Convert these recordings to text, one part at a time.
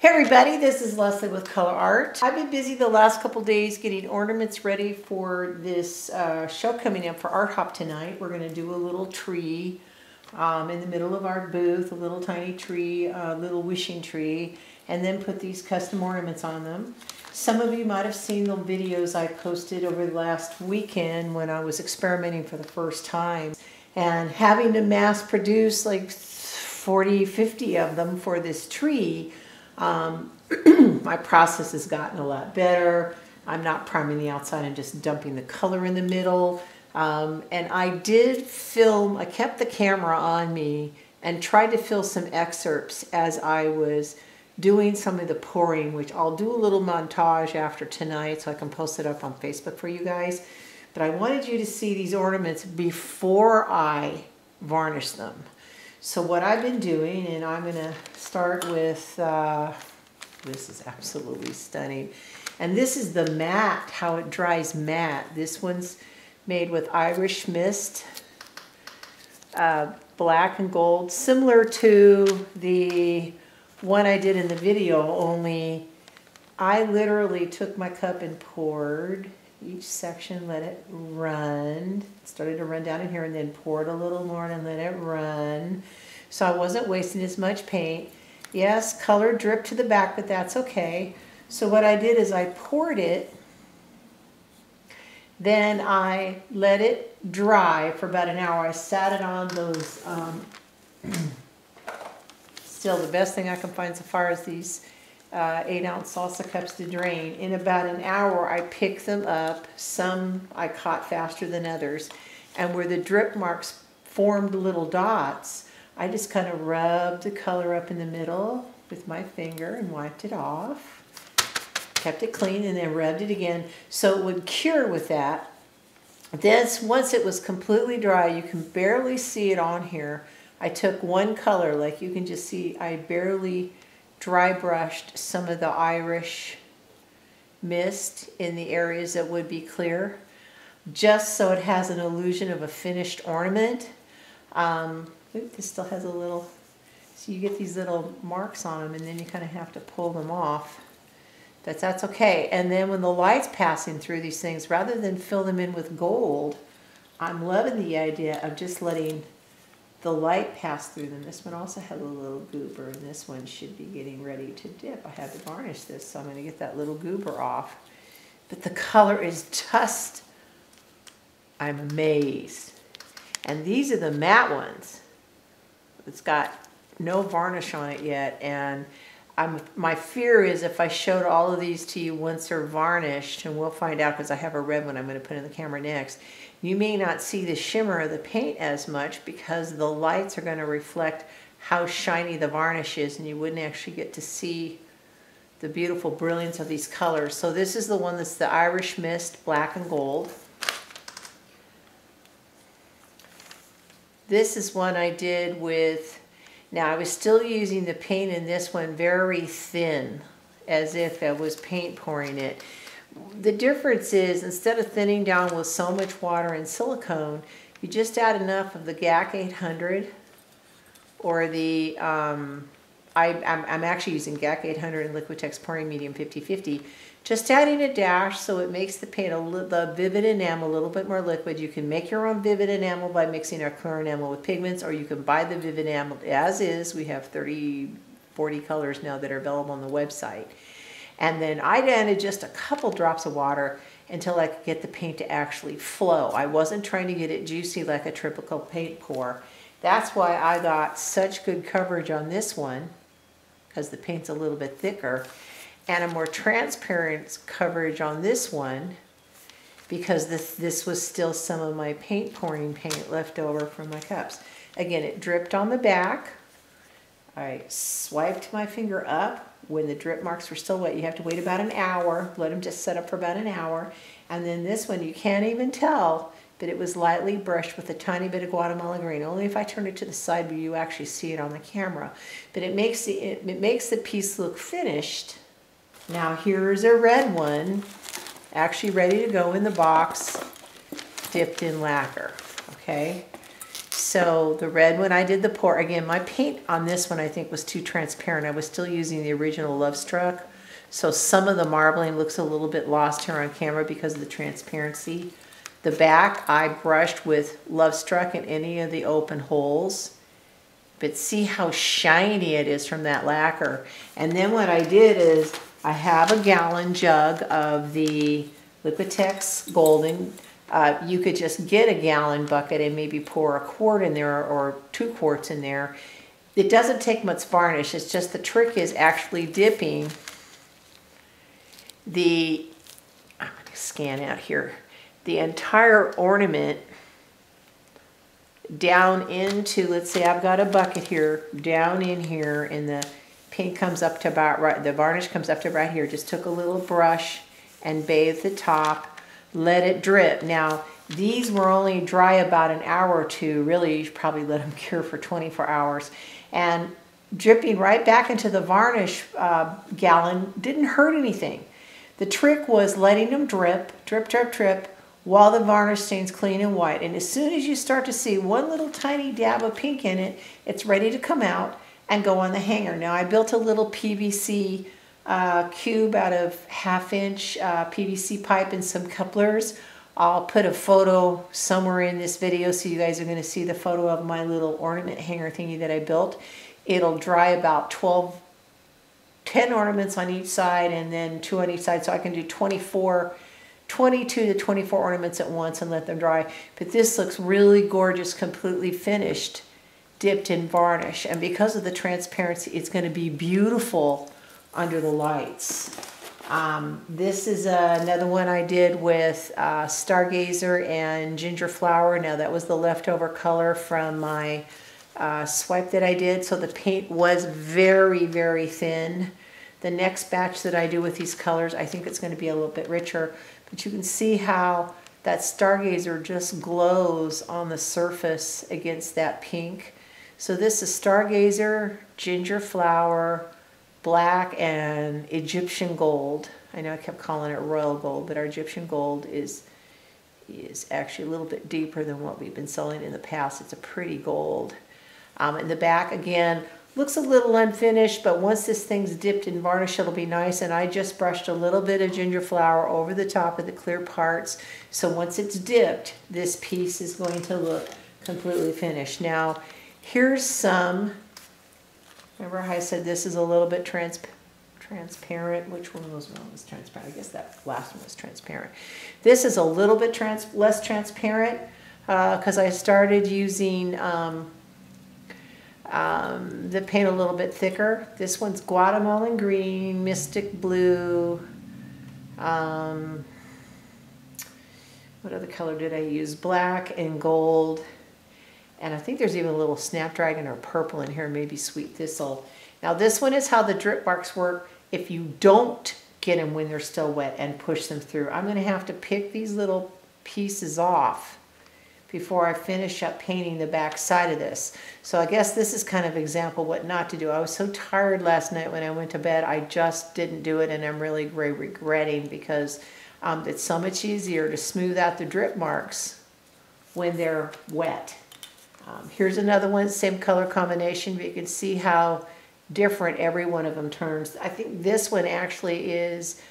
Hey everybody, this is Leslie with ColourArte. I've been busy the last couple days getting ornaments ready for this show coming up for Art Hop tonight. We're going to do a little tree in the middle of our booth, a little tiny tree, a little wishing tree, and then put these custom ornaments on them. Some of you might have seen the videos I posted over the last weekend when I was experimenting for the first time and having to mass produce like 40, 50 of them for this tree. My process has gotten a lot better. I'm not priming the outside and just dumping the color in the middle. And I did film, I kept the camera on me and tried to film some excerpts as I was doing some of the pouring, which I'll do a little montage after tonight so I can post it up on Facebook for you guys. But I wanted you to see these ornaments before I varnish them. So what I've been doing, and I'm going to start with, this is absolutely stunning. And this is the matte, how it dries matte. This one's made with Irish Mist, black and gold, similar to the one I did in the video, only I literally took my cup and poured each section, let it run. It started to run down in here and then poured a little more and let it run. So I wasn't wasting as much paint. Yes, color dripped to the back, but that's okay. So what I did is I poured it, then I let it dry for about an hour. I sat it on those, still the best thing I can find so far is these 8-ounce salsa cups to drain. In about an hour, I picked them up. Some I caught faster than others. And where the drip marks formed little dots, I just kind of rubbed the color up in the middle with my finger and wiped it off. Kept it clean and then rubbed it again so it would cure with that. Then once it was completely dry, you can barely see it on here. I took one color, like you can just see I barely dry brushed some of the Irish Mist in the areas that would be clear, just so it has an illusion of a finished ornament. This still has a little, so you get these little marks on them and then you kind of have to pull them off. But that's okay. And then when the light's passing through these things, rather than fill them in with gold, I'm loving the idea of just letting the light pass through them. This one also has a little goober, and this one should be getting ready to dip. I had to varnish this, so I'm going to get that little goober off. But the color is just, I'm amazed. And these are the matte ones. It's got no varnish on it yet, and my fear is if I showed all of these to you once they're varnished, and we'll find out because I have a red one I'm going to put in the camera next, you may not see the shimmer of the paint as much because the lights are going to reflect how shiny the varnish is, and you wouldn't actually get to see the beautiful brilliance of these colors. So this is the one that's the Irish Mist, black and gold. This is one I did with, now I was still using the paint in this one very thin, as if I was paint pouring it. The difference is, instead of thinning down with so much water and silicone, you just add enough of the GAC 800 or the, I'm actually using GAC 800 and Liquitex pouring medium 50/50. Just adding a dash so it makes the paint, the vivid enamel a little bit more liquid. You can make your own vivid enamel by mixing our clear enamel with pigments, or you can buy the vivid enamel as is. We have 30, 40 colors now that are available on the website. And then I added just a couple drops of water until I could get the paint to actually flow. I wasn't trying to get it juicy like a typical paint pour. That's why I got such good coverage on this one, because the paint's a little bit thicker, and a more transparent coverage on this one because this was still some of my paint pouring paint left over from my cups. Again, it dripped on the back. I swiped my finger up. When the drip marks were still wet, you have to wait about an hour. Let them just set up for about an hour. And then this one, you can't even tell, but it was lightly brushed with a tiny bit of Guatemala green. Only if I turn it to the side will you actually see it on the camera. But it makes the piece look finished. Now here's a red one, actually ready to go in the box, dipped in lacquer, okay? So the red one, I did the pour. Again, my paint on this one I think was too transparent. I was still using the original Love Struck. So some of the marbling looks a little bit lost here on camera because of the transparency. The back I brushed with Love Struck in any of the open holes. But see how shiny it is from that lacquer. And then what I did is I have a gallon jug of the Liquitex Golden. You could just get a gallon bucket and maybe pour a quart in there or 2 quarts in there. It doesn't take much varnish. It's just the trick is actually dipping the, I'm going to scan out here, the entire ornament down into, let's say I've got a bucket here, down in here, and the paint comes up to about right, the varnish comes up to right here. Just took a little brush and bathed the top, let it drip. Now, these were only dry about an hour or two. Really, you should probably let them cure for 24 hours. And dripping right back into the varnish gallon didn't hurt anything. The trick was letting them drip, drip, drip, drip, while the varnish stains clean and white. And as soon as you start to see one little tiny dab of pink in it, it's ready to come out and go on the hanger. Now I built a little PVC cube out of 1/2 inch PVC pipe and some couplers. I'll put a photo somewhere in this video so you guys are going to see the photo of my little ornament hanger thingy that I built. It'll dry about 10 ornaments on each side and then 2 on each side, so I can do 22 to 24 ornaments at once and let them dry. But this looks really gorgeous, completely finished, dipped in varnish. And because of the transparency, it's going to be beautiful under the lights. This is another one I did with Stargazer and Ginger Flower. Now that was the leftover color from my swipe that I did. So the paint was very, very thin. The next batch that I do with these colors, I think it's going to be a little bit richer. But you can see how that Stargazer just glows on the surface against that pink. So this is Stargazer, Ginger Flower, Black, and Egyptian Gold. I know I kept calling it Royal Gold, but our Egyptian Gold is actually a little bit deeper than what we've been selling in the past. It's a pretty gold. In the back, again, looks a little unfinished, but once this thing's dipped in varnish, it'll be nice. And I just brushed a little bit of Ginger Flower over the top of the clear parts. So once it's dipped, this piece is going to look completely finished. Now, here's some, remember how I said this is a little bit transparent? Which one was transparent? I guess that last one was transparent. This is a little bit less transparent because I started using the paint a little bit thicker. This one's Guatemalan Green, Mystic Blue. What other color did I use? Black and Gold. And I think there's even a little Snapdragon or purple in here, maybe Sweet Thistle. Now this one is how the drip marks work if you don't get them when they're still wet and push them through. I'm going to have to pick these little pieces off before I finish up painting the back side of this. So I guess this is kind of example what not to do. I was so tired last night when I went to bed, I just didn't do it, and I'm really regretting because it's so much easier to smooth out the drip marks when they're wet. Here's another one, same color combination, but you can see how different every one of them turns. I think this one actually is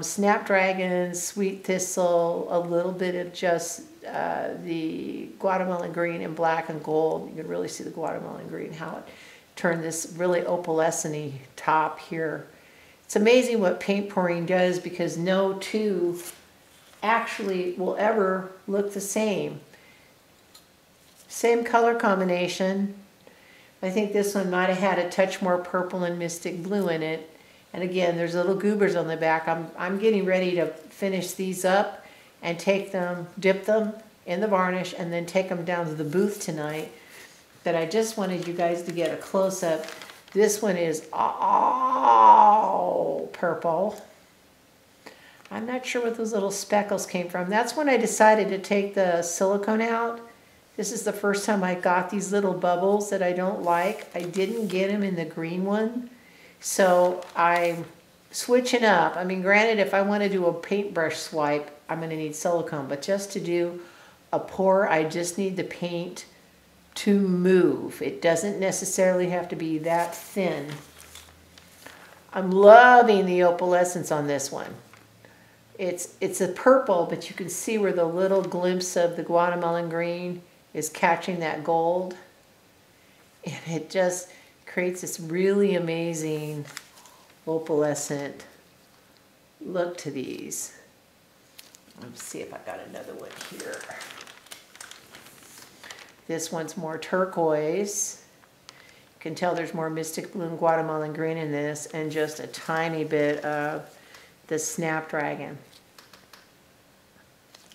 Snapdragon, Sweet Thistle, a little bit of just the Guatemalan Green and Black and Gold. You can really see the Guatemalan Green, how it turned this really opalescent-y top here. It's amazing what paint pouring does because no two actually will ever look the same. Same color combination. I think this one might have had a touch more purple and Mystic Blue in it. And again, there's little goobers on the back. I'm getting ready to finish these up and take them, dip them in the varnish, and then take them down to the booth tonight. But I just wanted you guys to get a close-up. This one is all purple. I'm not sure what those little speckles came from. That's when I decided to take the silicone out. This is the first time I got these little bubbles that I don't like. I didn't get them in the green one. So I'm switching up. I mean, granted, if I want to do a paintbrush swipe, I'm going to need silicone. But just to do a pour, I just need the paint to move. It doesn't necessarily have to be that thin. I'm loving the opalescence on this one. It's a purple, but you can see where the little glimpse of the guatemalan green is catching that gold. And it just creates this really amazing opalescent look to these. Let's see if I got another one here. This one's more turquoise. You can tell there's more Mystic Bloom Guatemalan green in this, and just a tiny bit of the Snapdragon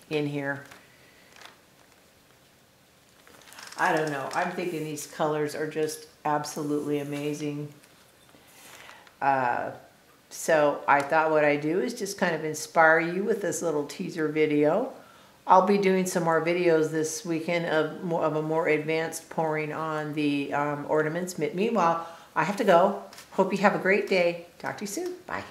in here. I don't know. I'm thinking these colors are just absolutely amazing. So I thought what I do is just kind of inspire you with this little teaser video. I'll be doing some more videos this weekend of a more advanced pouring on the ornaments. Meanwhile, I have to go. Hope you have a great day. Talk to you soon. Bye.